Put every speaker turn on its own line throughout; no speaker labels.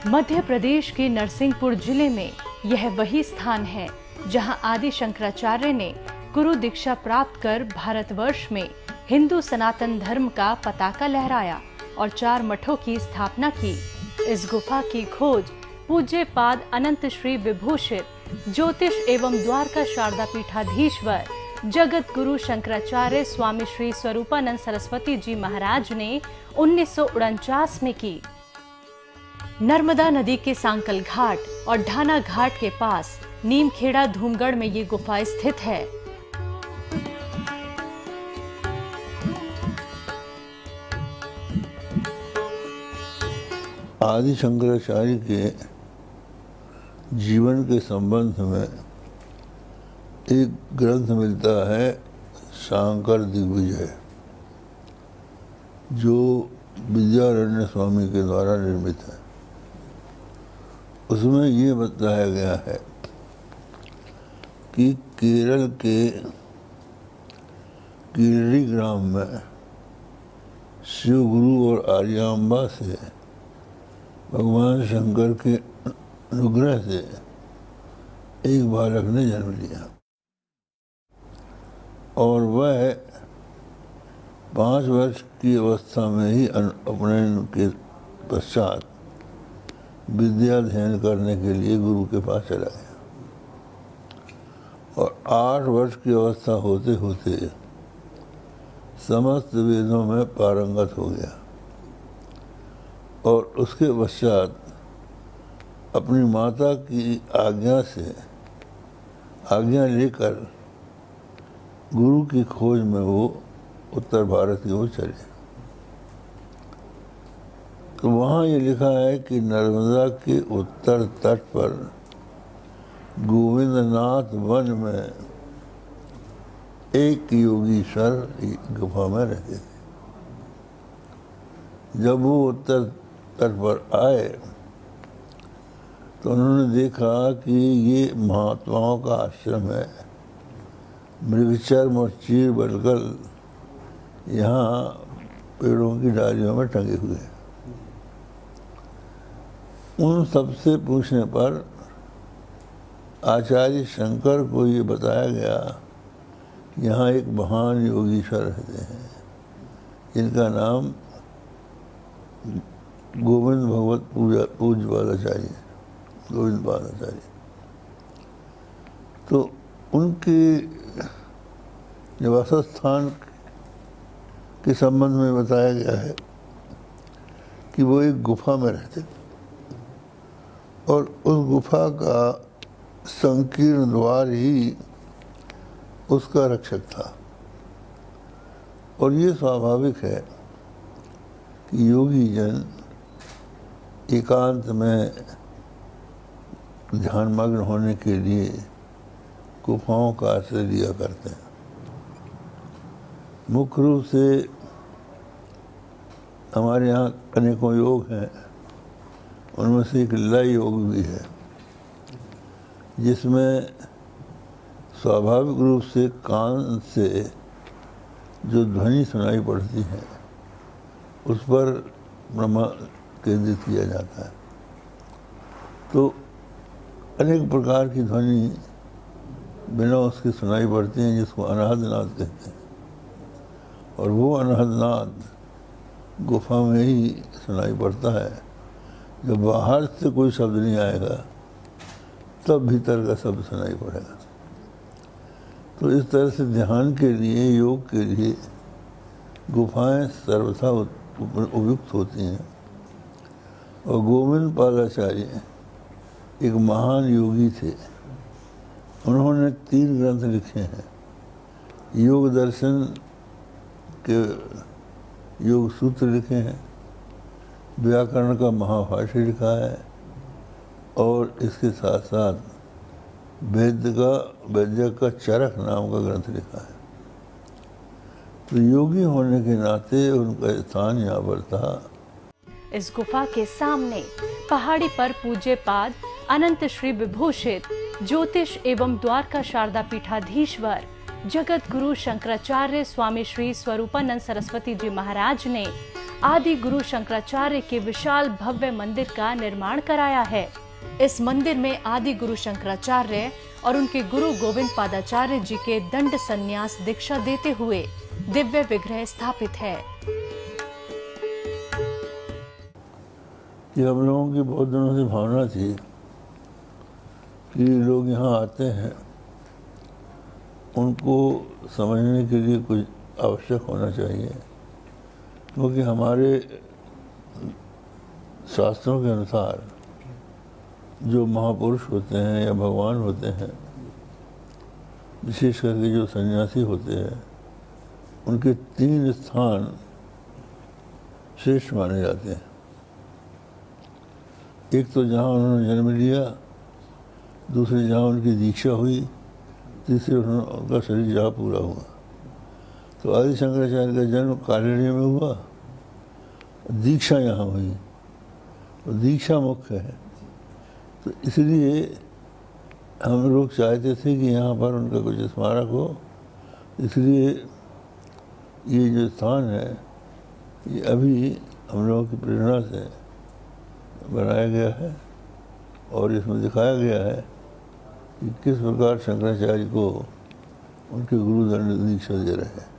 मध्य प्रदेश के नरसिंहपुर जिले में यह वही स्थान है जहां आदि शंकराचार्य ने गुरु दीक्षा प्राप्त कर भारतवर्ष में हिंदू सनातन धर्म का पताका लहराया और 4 मठों की स्थापना की। इस गुफा की खोज पूज्य पाद अनंत श्री विभूषित ज्योतिष एवं द्वारका शारदा पीठाधीश्वर जगत गुरु शंकराचार्य स्वामी श्री स्वरूपानंद सरस्वती जी महाराज ने 1949 में की। नर्मदा नदी के सांकल घाट और ढाना घाट के पास नीमखेड़ा धूमगढ़ में ये गुफा स्थित है।
आदि शंकराचार्य के जीवन के संबंध में एक ग्रंथ मिलता है शांकर दिग्विजय, जो विद्यारण्य स्वामी के द्वारा निर्मित है। उसमें ये बताया गया है कि केरल के कीरड़ी ग्राम में शिव गुरु और आर्यांबा से भगवान शंकर के अनुग्रह से एक बालक ने जन्म लिया और वह 5 वर्ष की अवस्था में ही अपने के पश्चात विद्या अध्ययन करने के लिए गुरु के पास चला गया और 8 वर्ष की अवस्था होते होते समस्त वेदों में पारंगत हो गया और उसके पश्चात अपनी माता की आज्ञा लेकर गुरु की खोज में वो उत्तर भारत की ओर चले। तो वहाँ ये लिखा है कि नर्मदा के उत्तर तट पर गोविंदनाथ वन में एक योगीश्वर गुफा में रहते थे। जब वो उत्तर तट पर आए तो उन्होंने देखा कि ये महात्माओं का आश्रम है। मृगचर्म और चीर बलगल यहाँ पेड़ों की डालियों में टंगे हुए हैं। उन सबसे पूछने पर आचार्य शंकर को ये बताया गया कि यहाँ एक महान योगीश्वर रहते हैं जिनका नाम गोविंद भगवत पूज्य पादाचार्य, गोविंद पादाचार्य। तो उनके निवास स्थान के संबंध में बताया गया है कि वो एक गुफा में रहते और उस गुफा का संकीर्ण द्वार ही उसका रक्षक था। और ये स्वाभाविक है कि योगी जन एकांत में ध्यानमग्न होने के लिए गुफाओं का आश्रय लिया करते हैं। मुख्य रूप से हमारे यहाँ अनेकों योग हैं, उनमें से एक लय योग भी है जिसमें स्वाभाविक रूप से कान से जो ध्वनि सुनाई पड़ती है उस पर ब्रह्मा केंद्रित किया जाता है। तो अनेक प्रकार की ध्वनि बिना उसके सुनाई पड़ती हैं जिसको अनाहतनाद कहते हैं और वो अनाहतनाद गुफा में ही सुनाई पड़ता है। जब बाहर से कोई शब्द नहीं आएगा तब भीतर का शब्द सुनाई पड़ेगा। तो इस तरह से ध्यान के लिए, योग के लिए गुफाएं सर्वथा उपयुक्त होती हैं। और गोविंद पादाचार्य एक महान योगी थे। उन्होंने 3 ग्रंथ लिखे हैं। योग दर्शन के योग सूत्र लिखे हैं, व्याकरण का महाभाष्य लिखा है और इसके साथ साथ वैद्य का चरक नाम का ग्रंथ लिखा है। तो योगी होने के नाते उनका स्थान यहाँ पर था।
इस गुफा के सामने पहाड़ी पर पूज्य पाद अनंत श्री विभूषित ज्योतिष एवं द्वारका शारदा पीठाधीश्वर जगत गुरु शंकराचार्य स्वामी श्री स्वरूपानंद सरस्वती जी महाराज ने आदि गुरु शंकराचार्य के विशाल भव्य मंदिर का निर्माण कराया है। इस मंदिर में आदि गुरु शंकराचार्य और उनके गुरु गोविंद पादाचार्य जी के दंड संन्यास दीक्षा देते हुए दिव्य विग्रह स्थापित है।
ये हम लोगों की बहुत दिनों से भावना थी कि लोग यहाँ आते हैं, उनको समझने के लिए कुछ आवश्यक होना चाहिए, क्योंकि हमारे शास्त्रों के अनुसार जो महापुरुष होते हैं या भगवान होते हैं, विशेष करके जो सन्यासी होते हैं, उनके 3 स्थान श्रेष्ठ माने जाते हैं। एक तो जहाँ उन्होंने जन्म लिया, दूसरे जहाँ उनकी दीक्षा हुई, तीसरे उनका शरीर जहाँ पूरा हुआ। तो आदि शंकराचार्य का जन्म कालड़ी में हुआ, दीक्षा यहाँ हुई, तो दीक्षा मुख्य है। तो इसलिए हम लोग चाहते थे कि यहाँ पर उनका कुछ स्मारक हो, इसलिए ये जो स्थान है ये अभी हम लोगों की प्रेरणा से बनाया गया है और इसमें दिखाया गया है कि किस प्रकार शंकराचार्य को उनके गुरु दंड दीक्षा दे रहे हैं।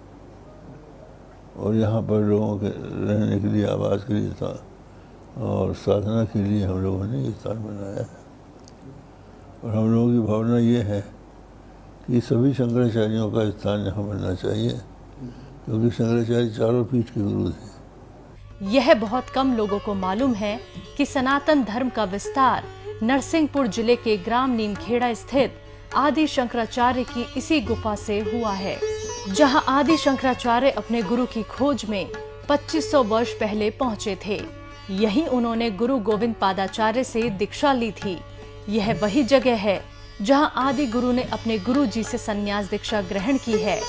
और यहाँ पर लोगों के रहने के लिए, आवास के लिए था और साधना के लिए हम लोगों ने ये स्थान बनाया है। और हम लोगों की भावना ये है कि सभी शंकराचार्यों का स्थान यहाँ बनना चाहिए, क्योंकि शंकराचार्य चारों पीठ के गुरु थे।
यह बहुत कम लोगों को मालूम है कि सनातन धर्म का विस्तार नरसिंहपुर जिले के ग्राम नीमखेड़ा स्थित आदि शंकराचार्य की इसी गुफा से हुआ है, जहां आदि शंकराचार्य अपने गुरु की खोज में 2500 वर्ष पहले पहुंचे थे। यहीं उन्होंने गुरु गोविंद पादाचार्य से दीक्षा ली थी। यह वही जगह है जहां आदि गुरु ने अपने गुरु जी से संन्यास दीक्षा ग्रहण की है,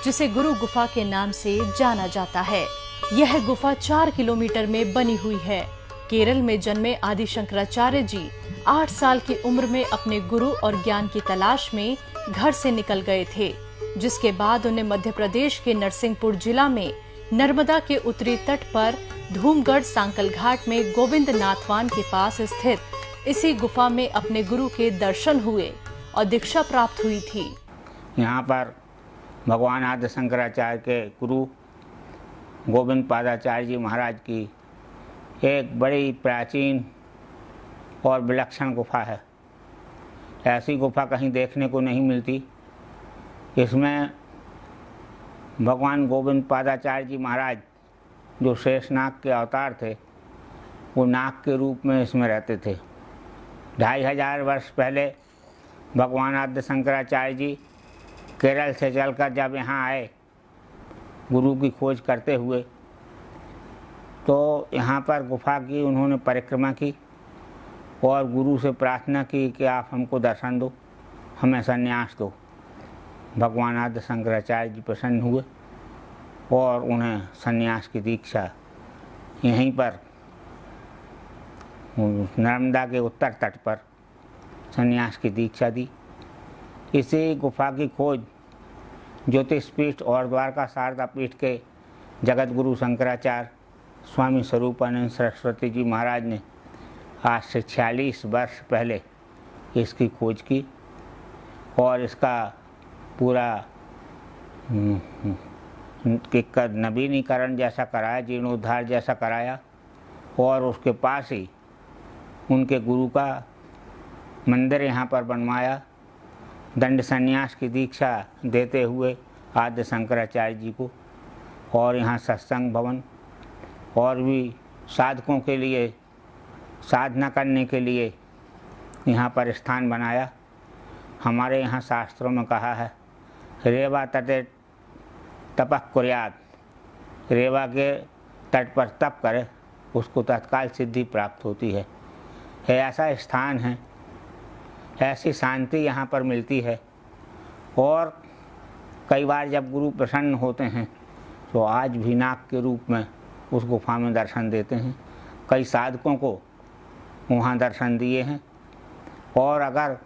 जिसे गुरु गुफा के नाम से जाना जाता है। यह गुफा 4 किलोमीटर में बनी हुई है। केरल में जन्मे आदि शंकराचार्य जी 8 साल की उम्र में अपने गुरु और ज्ञान की तलाश में घर से निकल गए थे, जिसके बाद उन्हें मध्य प्रदेश के नरसिंहपुर जिला में नर्मदा के उत्तरी तट पर धूमगढ़ सांकल घाट में गोविंद नाथवान के पास स्थित इसी गुफा में अपने गुरु के दर्शन हुए और दीक्षा प्राप्त हुई थी।
यहाँ पर भगवान आदि शंकराचार्य के गुरु गोविंद पादाचार्य जी महाराज की एक बड़ी प्राचीन और विलक्षण गुफा है। ऐसी गुफा कहीं देखने को नहीं मिलती। इसमें भगवान गोविंद पादाचार्य जी महाराज, जो शेषनाग के अवतार थे, वो नाग के रूप में इसमें रहते थे। 2500 वर्ष पहले भगवान आदि शंकराचार्य जी केरल से चलकर जब यहाँ आए गुरु की खोज करते हुए, तो यहाँ पर गुफा की उन्होंने परिक्रमा की और गुरु से प्रार्थना की कि आप हमको दर्शन दो, हमें संन्यास दो। भगवान आदि शंकराचार्य जी प्रसन्न हुए और उन्हें संन्यास की दीक्षा यहीं पर नर्मदा के उत्तर तट पर संन्यास की दीक्षा दी। इसी गुफा की खोज ज्योतिष पीठ और द्वारका शारदा पीठ के जगत गुरु शंकराचार्य स्वामी स्वरूपानंद सरस्वती जी महाराज ने आज से 46 वर्ष पहले इसकी खोज की और इसका पूरा नवीनीकरण जैसा कराया, जीर्णोद्धार जैसा कराया और उसके पास ही उनके गुरु का मंदिर यहाँ पर बनवाया। दंड संन्यास की दीक्षा देते हुए आदि शंकराचार्य जी को, और यहाँ सत्संग भवन और भी साधकों के लिए साधना करने के लिए यहाँ पर स्थान बनाया। हमारे यहाँ शास्त्रों में कहा है, रेवा तटे तपः कुर्यात्, रेवा के तट पर तप करे उसको तत्काल सिद्धि प्राप्त होती है। ऐसा स्थान है, ऐसी शांति यहाँ पर मिलती है। और कई बार जब गुरु प्रसन्न होते हैं तो आज भी नाग के रूप में उस गुफा में दर्शन देते हैं। कई साधकों को वहाँ दर्शन दिए हैं। और अगर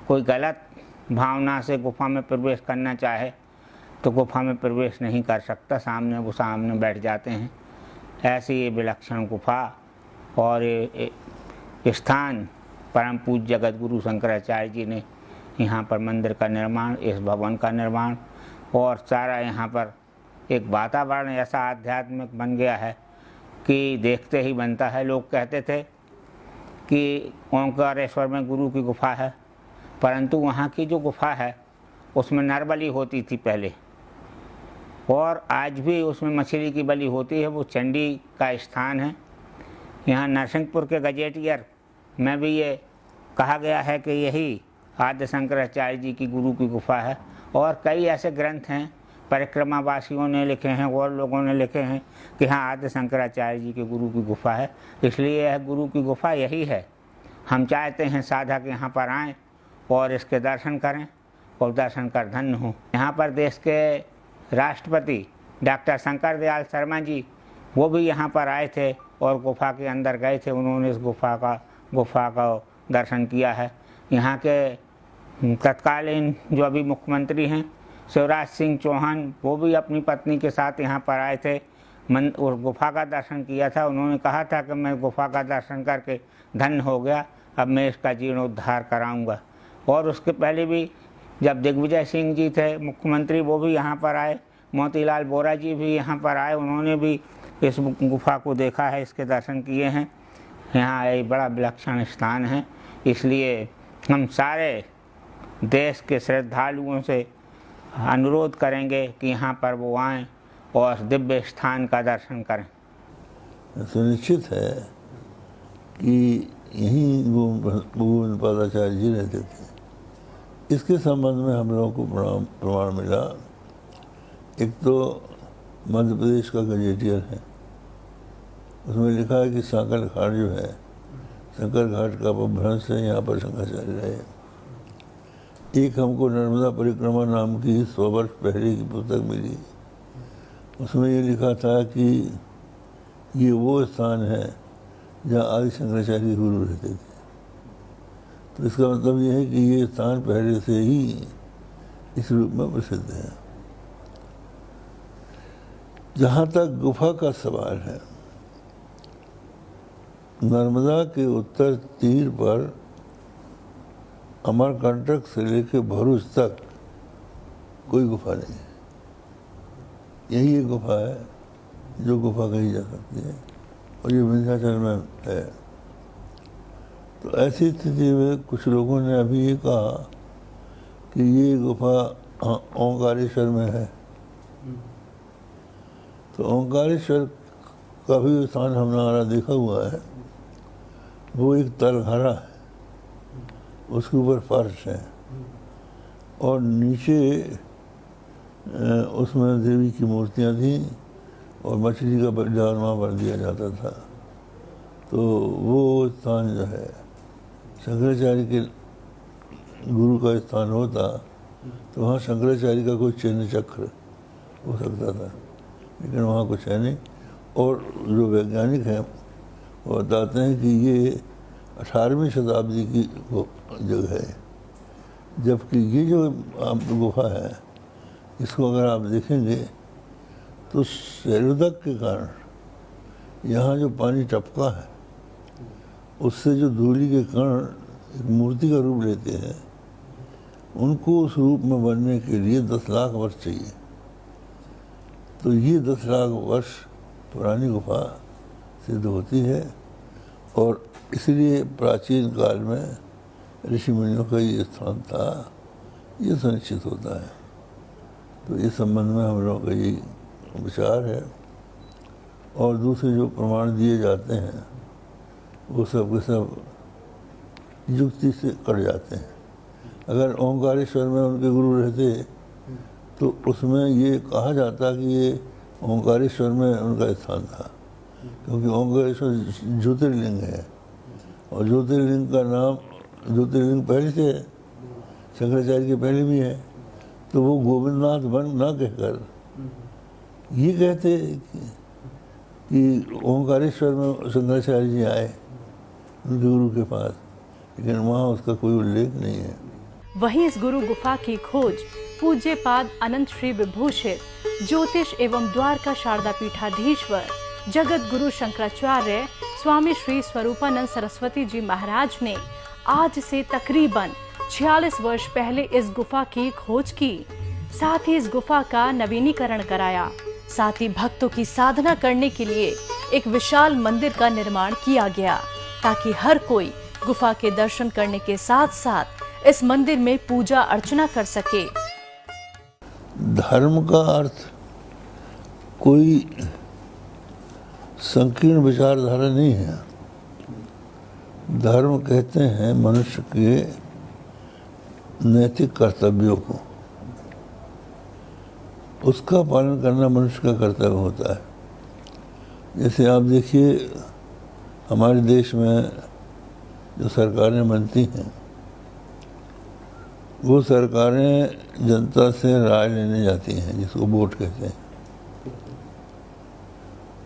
कोई गलत भावना से गुफा में प्रवेश करना चाहे तो गुफा में प्रवेश नहीं कर सकता, सामने वो सामने बैठ जाते हैं। ऐसी ये विलक्षण गुफा और ये स्थान परम पूज्य जगत गुरु शंकराचार्य जी ने यहाँ पर मंदिर का निर्माण, इस भवन का निर्माण और सारा यहाँ पर एक वातावरण ऐसा आध्यात्मिक बन गया है कि देखते ही बनता है। लोग कहते थे कि ओंकारेश्वर में गुरु की गुफा है, परंतु वहाँ की जो गुफा है उसमें नर बलि होती थी पहले, और आज भी उसमें मछली की बलि होती है। वो चंडी का स्थान है। यहाँ नरसिंहपुर के गजेटियर में भी ये कहा गया है कि यही आद्य शंकराचार्य जी की गुरु की गुफा है। और कई ऐसे ग्रंथ हैं परिक्रमावासियों ने लिखे हैं और लोगों ने लिखे हैं कि हाँ आद्य शंकराचार्य जी के गुरु की गुफा है, इसलिए यह गुरु की गुफा यही है। हम चाहते हैं साधक यहाँ पर आएँ और इसके दर्शन करें और दर्शन कर धन्य हों। यहाँ पर देश के राष्ट्रपति डॉक्टर शंकर दयाल शर्मा जी वो भी यहाँ पर आए थे और गुफा के अंदर गए थे। उन्होंने इस गुफा का दर्शन किया है। यहाँ के तत्कालीन जो अभी मुख्यमंत्री हैं शिवराज सिंह चौहान, वो भी अपनी पत्नी के साथ यहाँ पर आए थे, और गुफा का दर्शन किया था। उन्होंने कहा था कि मैं गुफा का दर्शन करके धन्य हो गया, अब मैं इसका जीर्णोद्धार कराऊंगा। और उसके पहले भी जब दिग्विजय सिंह जी थे मुख्यमंत्री, वो भी यहाँ पर आए, मोतीलाल वोरा जी भी यहाँ पर आए, उन्होंने भी इस गुफा को देखा है, इसके दर्शन किए हैं। यहाँ एक बड़ा विलक्षण स्थान है, इसलिए हम सारे देश के श्रद्धालुओं से अनुरोध करेंगे कि यहाँ पर वो आएँ और दिव्य स्थान का दर्शन करें।
सुनिश्चित है कि यहीं गोविंद पादाचार्य जी रहते थे। इसके संबंध में हम लोगों को प्रमाण मिला। एक तो मध्य प्रदेश का गजेटियर है, उसमें लिखा है कि सांकर घाट जो है, शंकर घाट का अपभ्रंश है, यहाँ पर शंकराचार्य रहे। एक हमको नर्मदा परिक्रमा नाम की 100 वर्ष पहले की पुस्तक मिली, उसमें ये लिखा था कि ये वो स्थान है जहाँ आदि शंकराचार्य के गुरु रहते थे। तो इसका मतलब ये है कि ये स्थान पहले से ही इस रूप में प्रसिद्ध है। जहाँ तक गुफा का सवाल है, नर्मदा के उत्तर तीर पर अमरकंटक से लेकर भरूच तक कोई गुफा नहीं है। यही एक गुफा है जो गुफा कही जा सकती है, और ये विंध्याचल में है। तो ऐसी स्थिति में कुछ लोगों ने अभी ये कहा कि ये गुफा ओंकारेश्वर में है। तो ओंकारेश्वर का भी स्थान हमारा देखा हुआ है। वो एक तलघरा है, उसके ऊपर फर्श है और नीचे उसमें देवी की मूर्तियाँ थीं और मछली का बलिदान वहाँ पर दिया जाता था। तो वो स्थान जो है शंकराचार्य के गुरु का स्थान होता तो वहाँ शंकराचार्य का कोई चिन्ह चक्र हो सकता था, लेकिन वहाँ कुछ है नहीं। और जो वैज्ञानिक हैं वो बताते हैं कि ये 18वीं शताब्दी की जगह है, जबकि ये जो गुफा है इसको अगर आप देखेंगे तो शैलोदक के कारण यहाँ जो पानी टपका है उससे जो धूलि के कण एक मूर्ति का रूप लेते हैं, उनको उस रूप में बनने के लिए 10 लाख वर्ष चाहिए। तो ये 10 लाख वर्ष पुरानी गुफा सिद्ध होती है, और इसलिए प्राचीन काल में ऋषि मुनियों का ये स्थान था, ये सुनिश्चित होता है। तो इस संबंध में हम लोगों का ये विचार है। और दूसरे जो प्रमाण दिए जाते हैं वो सब के सब युक्ति से कट जाते हैं। अगर ओंकारेश्वर में उनके गुरु रहते तो उसमें ये कहा जाता कि ये ओंकारेश्वर में उनका स्थान था, क्योंकि ओंकारेश्वर ज्योतिर्लिंग है और ज्योतिर्लिंग का नाम ज्योतिर्लिंग पहले से है, शंकराचार्य के पहले भी है। तो वो गोविंदनाथ वन ना कहकर ये कहते कि ओंकारेश्वर में शंकराचार्य जी आए उनके गुरु के पास, लेकिन वहाँ उसका कोई उल्लेख नहीं है।
वहीं इस गुरु गुफा की खोज पूज्यपाद अनंत श्री विभूषित ज्योतिष एवं द्वारका शारदा पीठाधीश्वर जगत गुरु शंकराचार्य स्वामी श्री स्वरूपानंद सरस्वती जी महाराज ने आज से तकरीबन 46 वर्ष पहले इस गुफा की खोज की। साथ ही इस गुफा का नवीनीकरण कराया। साथ ही भक्तों की साधना करने के लिए एक विशाल मंदिर का निर्माण किया गया, ताकि हर कोई गुफा के दर्शन करने के साथ साथ इस मंदिर में पूजा अर्चना कर सके।
धर्म का अर्थ कोई संकीर्ण विचारधारा नहीं है। धर्म कहते हैं मनुष्य के नैतिक कर्तव्यों को, उसका पालन करना मनुष्य का कर्तव्य होता है। जैसे आप देखिए, हमारे देश में जो सरकारें बनती हैं, वो सरकारें जनता से राय लेने जाती हैं, जिसको वोट कहते हैं।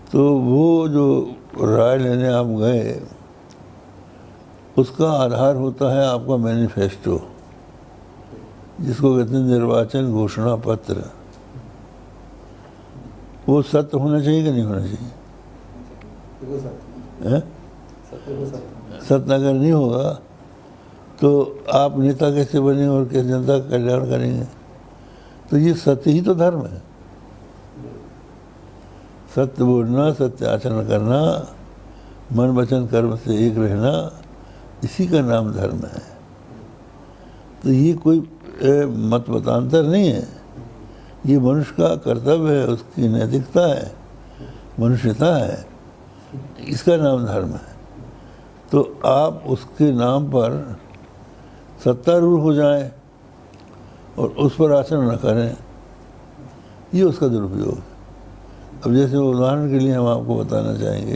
तो वो जो राय लेने आप गए, उसका आधार होता है आपका मैनिफेस्टो, जिसको कहते हैं निर्वाचन घोषणा पत्र। वो सत्य होना चाहिए कि नहीं होना चाहिए? सत्य अगर नहीं होगा तो आप नेता कैसे बनेंगे और कैसे जनता का कल्याण करेंगे? तो ये सत्य ही तो धर्म है। सत्य बोलना, सत्य आचरण करना, मन वचन कर्म से एक रहना, इसी का नाम धर्म है। तो ये कोई मत मतांतर नहीं है, ये मनुष्य का कर्तव्य है, उसकी नैतिकता है, मनुष्यता है, इसका नाम धर्म है। तो आप उसके नाम पर सत्तारूढ़ हो जाएं और उस पर आचरण न करें, ये उसका दुरुपयोग है। अब जैसे उदाहरण के लिए हम आपको बताना चाहेंगे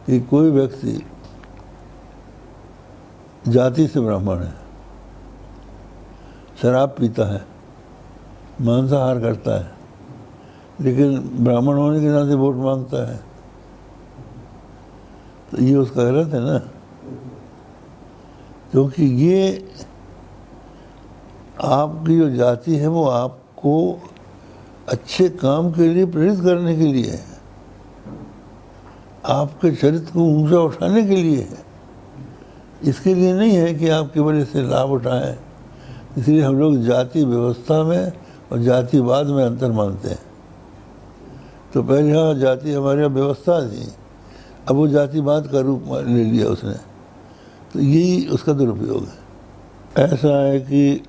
कि कोई व्यक्ति जाति से ब्राह्मण है, शराब पीता है, मांसाहार करता है, लेकिन ब्राह्मण होने के नाते वोट मांगता है, तो ये उसका गलत है ना। क्योंकि ये आपकी जो जाति है वो आपको अच्छे काम के लिए प्रेरित करने के लिए है, आपके चरित्र को ऊंचा उठाने के लिए है, इसके लिए नहीं है कि आप केवल इससे लाभ उठाएं। इसलिए हम लोग जाति व्यवस्था में और जातिवाद में अंतर मानते हैं। तो पहले यहाँ जाति हमारे यहाँ व्यवस्था थी, अब वो जातिवाद का रूप ले लिया उसने, तो यही उसका दुरुपयोग है। ऐसा है कि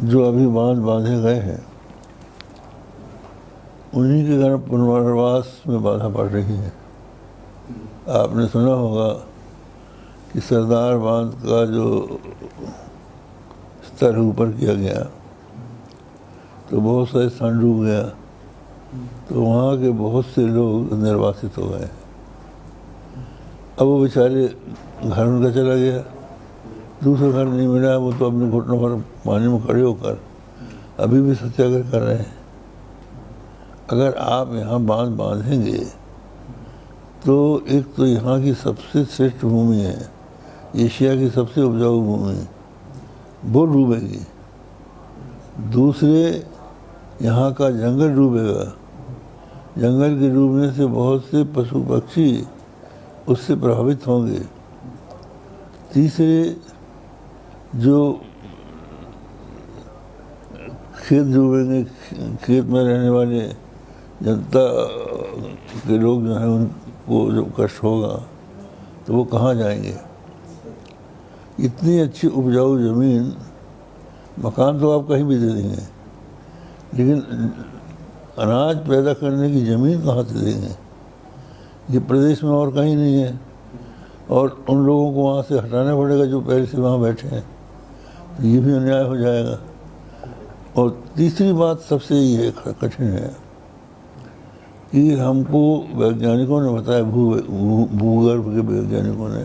जो अभी बांध बांधे गए हैं, उन्हीं के कारण पुनर्वास में बाधा पड़ रही है। आपने सुना होगा कि सरदार बांध का जो स्तर ऊपर किया गया तो बहुत सारे स्थान डूब गया, तो वहाँ के बहुत से लोग निर्वासित हो गए। अब वो बेचारे घर उनका चला गया, दूसरा घर नहीं मिला, वो तो अपने घुटनों पर पानी में खड़े होकर अभी भी सत्याग्रह कर रहे हैं। अगर आप यहाँ बांध बांधेंगे तो एक तो यहाँ की सबसे श्रेष्ठ भूमि है, एशिया की सबसे उपजाऊ भूमि, वो डूबेगी। दूसरे यहाँ का जंगल डूबेगा, जंगल के डूबने से बहुत से पशु पक्षी उससे प्रभावित होंगे। तीसरे जो खेत डूबेंगे, खेत में रहने वाले जनता के लोग जो हैं उनको जब कष्ट होगा तो वो कहाँ जाएंगे? इतनी अच्छी उपजाऊ ज़मीन, मकान तो आप कहीं भी दे देंगे, लेकिन अनाज पैदा करने की ज़मीन कहाँ से देंगे? ये प्रदेश में और कहीं नहीं है, और उन लोगों को वहाँ से हटाना पड़ेगा जो पहले से वहाँ बैठे हैं, तो ये भी अन्याय हो जाएगा। और तीसरी बात सबसे ये कठिन है कि हमको वैज्ञानिकों ने बताया, भूगर्भ के वैज्ञानिकों ने,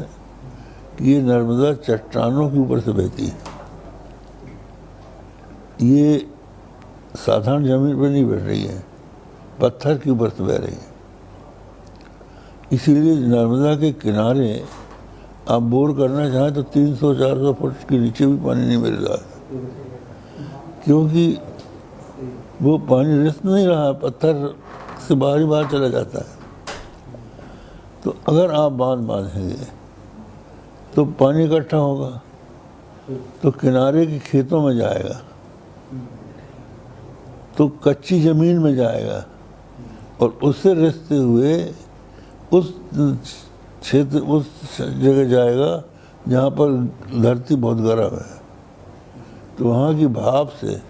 कि ये नर्मदा चट्टानों के ऊपर से बहती है, ये साधारण जमीन पर नहीं बह रही है, पत्थर के ऊपर से बह रही है। इसीलिए नर्मदा के किनारे आप बोर करना चाहें तो 300-400 फुट के नीचे भी पानी नहीं मिल रहा है, क्योंकि वो पानी रिस नहीं रहा, पत्थर से बाहर ही बाहर चला जाता है। तो अगर आप बांध बांधेंगे तो पानी इकट्ठा होगा, तो किनारे के खेतों में जाएगा, तो कच्ची ज़मीन में जाएगा और उससे रिसते हुए उस क्षेत्र, उस जगह जाएगा जहाँ पर धरती बहुत गर्म है, तो वहाँ की भाप से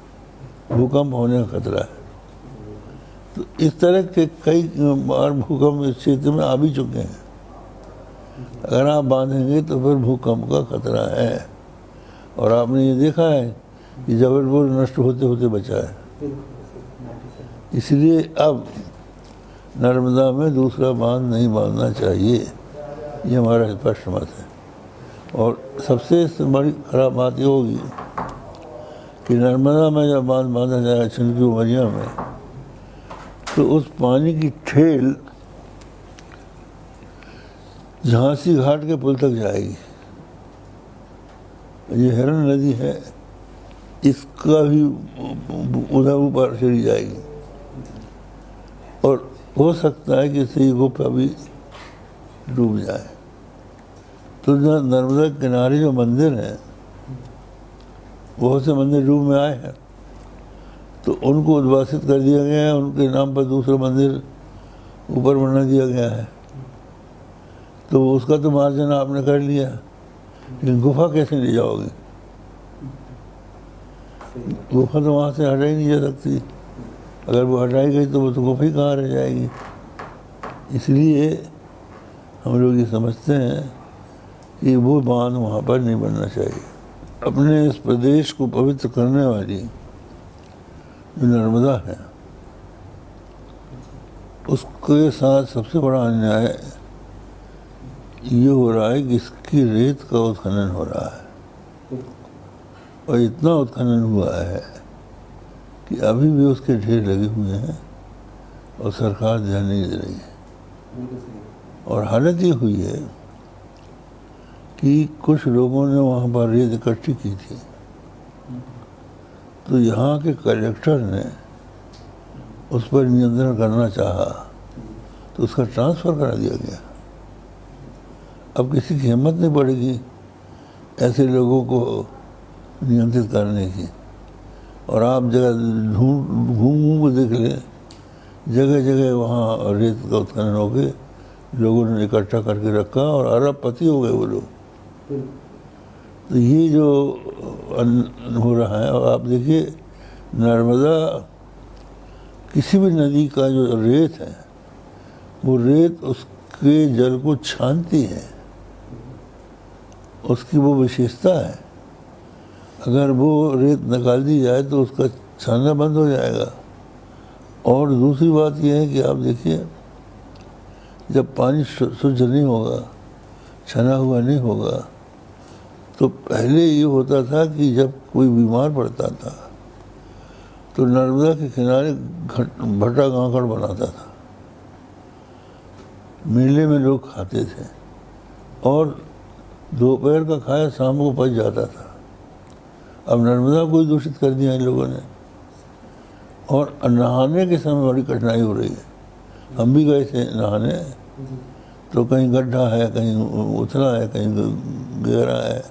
भूकंप होने का खतरा है। तो इस तरह के कई बार भूकंप इस क्षेत्र में आ भी चुके हैं। अगर आप बांधेंगे तो फिर भूकंप का खतरा है। और आपने ये देखा है कि जबलपुर नष्ट होते होते बचा है। इसलिए अब नर्मदा में दूसरा बांध नहीं बांधना चाहिए, ये हमारा स्पष्ट मत है। और सबसे बड़ी खराब बात ये होगी कि नर्मदा में जब बांध बांधा जाएगा छिनकी उमरिया में, तो उस पानी की ठेल झांसी घाट के पुल तक जाएगी। ये हिरन नदी है, इसका भी उधर ऊपर चली जाएगी और हो सकता है कि इससे गुफा भी डूब जाए। तो नर्मदा के किनारे जो मंदिर हैं, बहुत से मंदिर डूब में आए हैं, तो उनको उद्वासित कर दिया गया है, उनके नाम पर दूसरा मंदिर ऊपर बना दिया गया है। तो उसका तो मार्जन आपने कर लिया, लेकिन गुफा कैसे ले जाओगे? गुफा तो वहाँ से हटाई नहीं जा सकती। अगर वो हटाई गई तो वो तो गुफा ही कहाँ रह जाएगी। इसलिए हम लोग ये समझते हैं कि वो बांध वहाँ पर नहीं बनना चाहिए। अपने इस प्रदेश को पवित्र करने वाली जो नर्मदा है, उसके साथ सबसे बड़ा अन्याय ये हो रहा है कि इसकी रेत का उत्खनन हो रहा है और इतना उत्खनन हुआ है कि अभी भी उसके ढेर लगे हुए हैं और सरकार ध्यान नहीं दे रही है। और हालत ये हुई है कि कुछ लोगों ने वहाँ पर रेत इकट्ठी की थी, तो यहाँ के कलेक्टर ने उस पर नियंत्रण करना चाहा तो उसका ट्रांसफ़र करा दिया गया। अब किसी की हिम्मत नहीं पड़ेगी ऐसे लोगों को नियंत्रित करने की। और आप जगह घूम के देख लें, जगह जगह वहाँ रेत का उत्खनन हो गए, लोगों ने इकट्ठा करके रखा और अरबपति हो गए वो लोग। तो ये जो हो रहा है, और आप देखिए नर्मदा किसी भी नदी का जो रेत है, वो रेत उसके जल को छानती है, उसकी वो विशेषता है। अगर वो रेत निकाल दी जाए तो उसका छानना बंद हो जाएगा। और दूसरी बात यह है कि आप देखिए, जब पानी शुद्ध नहीं होगा, छना हुआ नहीं होगा, तो पहले ये होता था कि जब कोई बीमार पड़ता था तो नर्मदा के किनारे भट्टा गांकड़ बनाता था, मेले में लोग खाते थे और दोपहर का खाया शाम को पच जाता था। अब नर्मदा को ही दूषित कर दिया इन लोगों ने और नहाने के समय बड़ी कठिनाई हो रही है। हम भी गए थे नहाने, तो कहीं गड्ढा है, कहीं उथला है, कहीं गहरा है,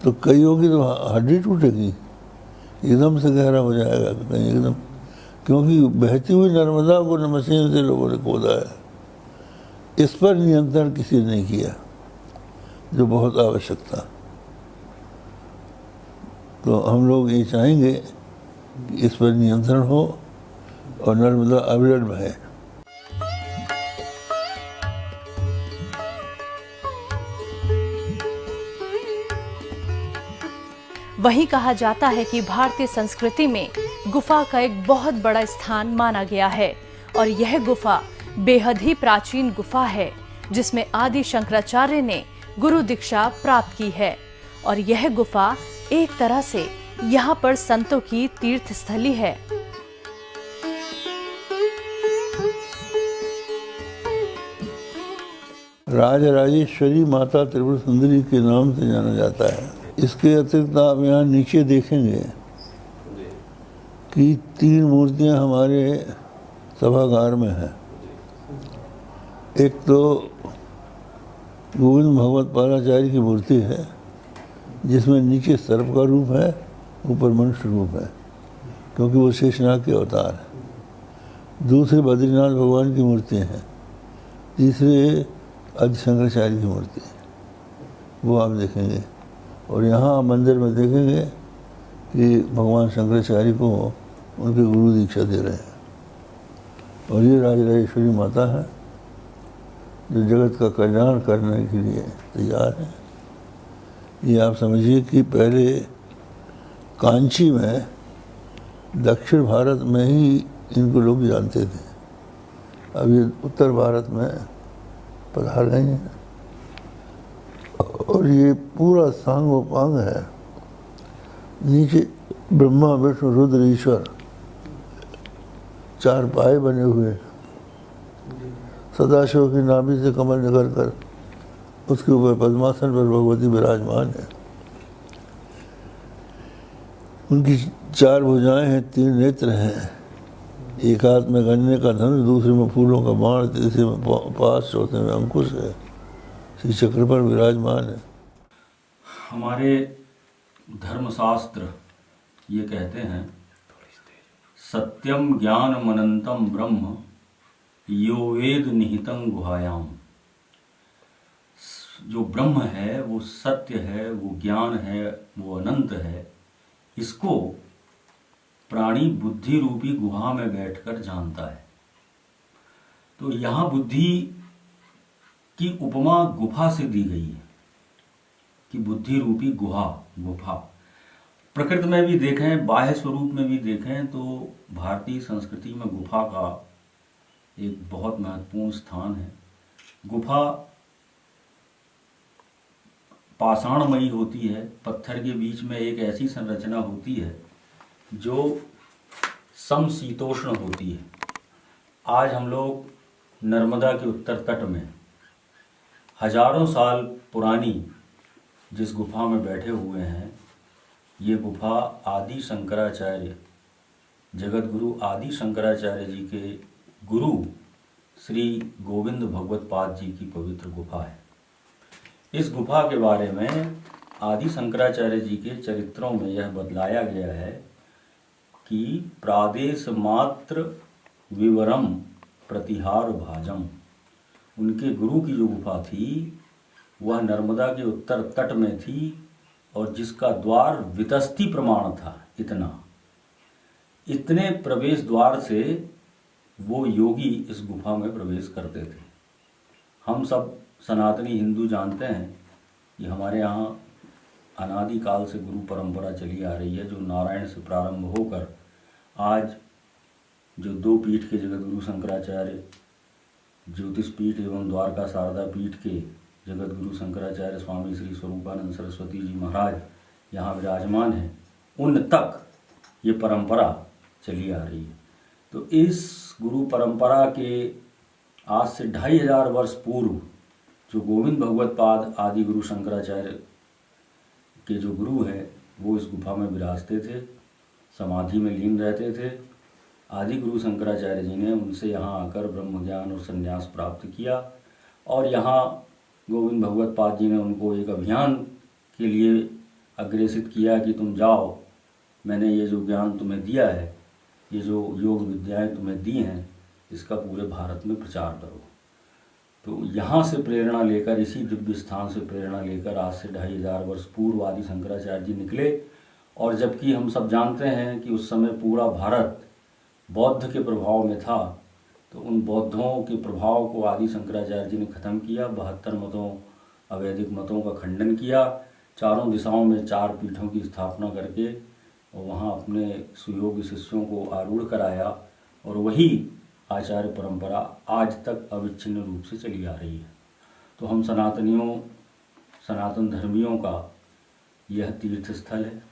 तो कईयों की तो हड्डी टूटेगी, एकदम से गहरा हो जाएगा कहीं एकदम, क्योंकि बहती हुई नर्मदा को मशीन से लोगों ने खोदा है। इस पर नियंत्रण किसी ने नहीं किया जो बहुत आवश्यक था। तो हम लोग ये चाहेंगे कि इस पर नियंत्रण हो और नर्मदा अविरल बहे।
वहीं कहा जाता है कि भारतीय संस्कृति में गुफा का एक बहुत बड़ा स्थान माना गया है और यह गुफा बेहद ही प्राचीन गुफा है, जिसमें आदि शंकराचार्य ने गुरु दीक्षा प्राप्त की है। और यह गुफा एक तरह से यहाँ पर संतों की तीर्थ स्थली है।
राजराजेश्वरी माता त्रिपुर सुंदरी के नाम से जाना जाता है। इसके अतिरिक्त आप यहाँ नीचे देखेंगे कि 3 मूर्तियाँ हमारे सभागार में है। एक तो गोविंद भगवत पादाचार्य की मूर्ति है जिसमें नीचे सर्प का रूप है, ऊपर मनुष्य रूप है, क्योंकि वो शेषनाग के अवतार है। दूसरे बद्रीनाथ भगवान की मूर्ति है, तीसरे आदि शंकराचार्य की मूर्ति है, वो आप देखेंगे। और यहाँ मंदिर में देखेंगे कि भगवान शंकराचार्य को उनके गुरु दीक्षा दे रहे हैं। और ये राजराजेश्वरी माता है जो जगत का कल्याण करने के लिए तैयार है। ये आप समझिए कि पहले कांची में, दक्षिण भारत में ही इनको लोग जानते थे, अब ये उत्तर भारत में पधार गए हैं। और ये पूरा सांगोपांग है। नीचे ब्रह्मा विष्णु रुद्र ईश्वर 4 पाए बने हुए, सदाशिव की नाभि से कमल निकल कर उसके ऊपर पद्मासन पर भगवती विराजमान है। उनकी 4 भुजाएं हैं, 3 नेत्र हैं, एक हाथ में गन्ने का धनुष, दूसरे में फूलों का बाण, तीसरे में पास, चौथे में अंकुश है, श्री चक्र पर विराजमान है।
हमारे धर्मशास्त्र ये कहते हैं, सत्यम ज्ञानम अनंतम ब्रह्म यो वेद निहितं गुहायाम। जो ब्रह्म है वो सत्य है, वो ज्ञान है, वो अनंत है। इसको प्राणी बुद्धि रूपी गुहा में बैठकर जानता है। तो यहाँ बुद्धि की उपमा गुफा से दी गई है कि बुद्धि रूपी गुफा। प्रकृति में भी देखें, बाह्य स्वरूप में भी देखें तो भारतीय संस्कृति में गुफा का एक बहुत महत्वपूर्ण स्थान है। गुफा पाषाणमयी होती है, पत्थर के बीच में एक ऐसी संरचना होती है जो समशीतोष्ण होती है। आज हम लोग नर्मदा के उत्तर तट में हजारों साल पुरानी जिस गुफा में बैठे हुए हैं, ये गुफा आदि शंकराचार्य, जगत गुरु आदि शंकराचार्य जी के गुरु श्री गोविंद भगवत पाद जी की पवित्र गुफा है। इस गुफा के बारे में आदि शंकराचार्य जी के चरित्रों में यह बतलाया गया है कि प्रादेश मात्र विवरम प्रतिहार भाजम। उनके गुरु की जो गुफा थी वह नर्मदा के उत्तर तट में थी और जिसका द्वार वितस्ती प्रमाण था। इतने प्रवेश द्वार से वो योगी इस गुफा में प्रवेश करते थे। हम सब सनातनी हिंदू जानते हैं कि हमारे यहाँ अनादिकाल से गुरु परंपरा चली आ रही है, जो नारायण से प्रारंभ होकर आज जो 2 पीठ के जगत गुरु शंकराचार्य, ज्योतिष पीठ एवं द्वारका शारदा पीठ के जगत गुरु शंकराचार्य स्वामी श्री स्वरूपानंद सरस्वती जी महाराज यहाँ विराजमान हैं, उन तक ये परंपरा चली आ रही है। तो इस गुरु परंपरा के आज से 2500 वर्ष पूर्व जो गोविंद भगवत पाद आदि गुरु शंकराचार्य के जो गुरु हैं वो इस गुफा में विराजते थे, समाधि में लीन रहते थे। आदि गुरु शंकराचार्य जी ने उनसे यहाँ आकर ब्रह्म ज्ञान और संन्यास प्राप्त किया और यहाँ गोविंद भगवत पाद जी ने उनको एक अभियान के लिए अग्रेसित किया कि तुम जाओ, मैंने ये जो ज्ञान तुम्हें दिया है, ये जो योग विद्याएं तुम्हें दी हैं, इसका पूरे भारत में प्रचार करो। तो यहाँ से प्रेरणा लेकर, इसी दिव्य स्थान से प्रेरणा लेकर आज से 2500 वर्ष पूर्व आदि शंकराचार्य जी निकले। और जबकि हम सब जानते हैं कि उस समय पूरा भारत बौद्ध के प्रभाव में था, तो उन बौद्धों के प्रभाव को आदि शंकराचार्य जी ने ख़त्म किया। 72 मतों, अवैधिक मतों का खंडन किया, चारों दिशाओं में 4 पीठों की स्थापना करके और वहाँ अपने सुयोग्य शिष्यों को आरूढ़ कराया और वही आचार्य परंपरा आज तक अविच्छिन्न रूप से चली आ रही है। तो हम सनातनियों, सनातन धर्मियों का यह तीर्थ स्थल है।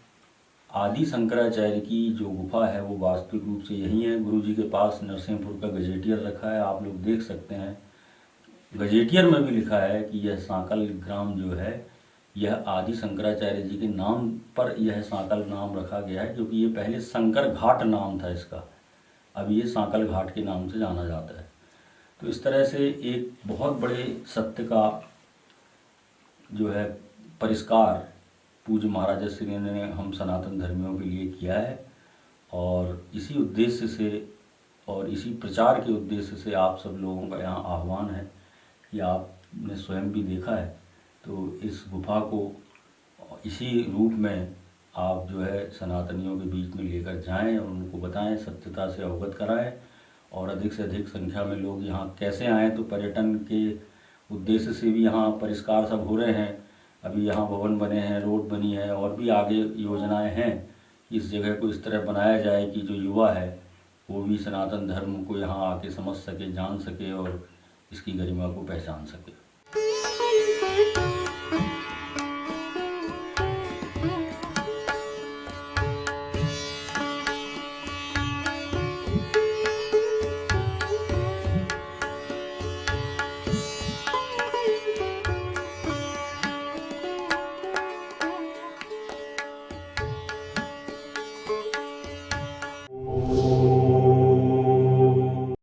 आदि शंकराचार्य की जो गुफा है वो वास्तविक रूप से यही है। गुरु जी के पास नरसिंहपुर का गजेटियर रखा है, आप लोग देख सकते हैं। गजेटियर में भी लिखा है कि यह सांकल ग्राम जो है यह आदि शंकराचार्य जी के नाम पर यह सांकल नाम रखा गया है, क्योंकि ये पहले शंकर घाट नाम था इसका। अब ये सांकल घाट के नाम से जाना जाता है। तो इस तरह से एक बहुत बड़े सत्य का जो है परिष्कार पूज्य महाराजा श्री ने हम सनातन धर्मियों के लिए किया है, और इसी उद्देश्य से और इसी प्रचार के उद्देश्य से आप सब लोगों का यहाँ आह्वान है कि आपने स्वयं भी देखा है, तो इस गुफा को इसी रूप में आप जो है सनातनियों के बीच में लेकर जाएं और उनको बताएं, सत्यता से अवगत कराएं, और अधिक से अधिक संख्या में लोग यहाँ कैसे आएँ। तो पर्यटन के उद्देश्य से भी यहाँ परिष्कार सब हो रहे हैं, अभी यहाँ भवन बने हैं, रोड बनी है, और भी आगे योजनाएं हैं कि इस जगह को इस तरह बनाया जाए कि जो युवा है वो भी सनातन धर्म को यहाँ आके समझ सके, जान सके और इसकी गरिमा को पहचान सके।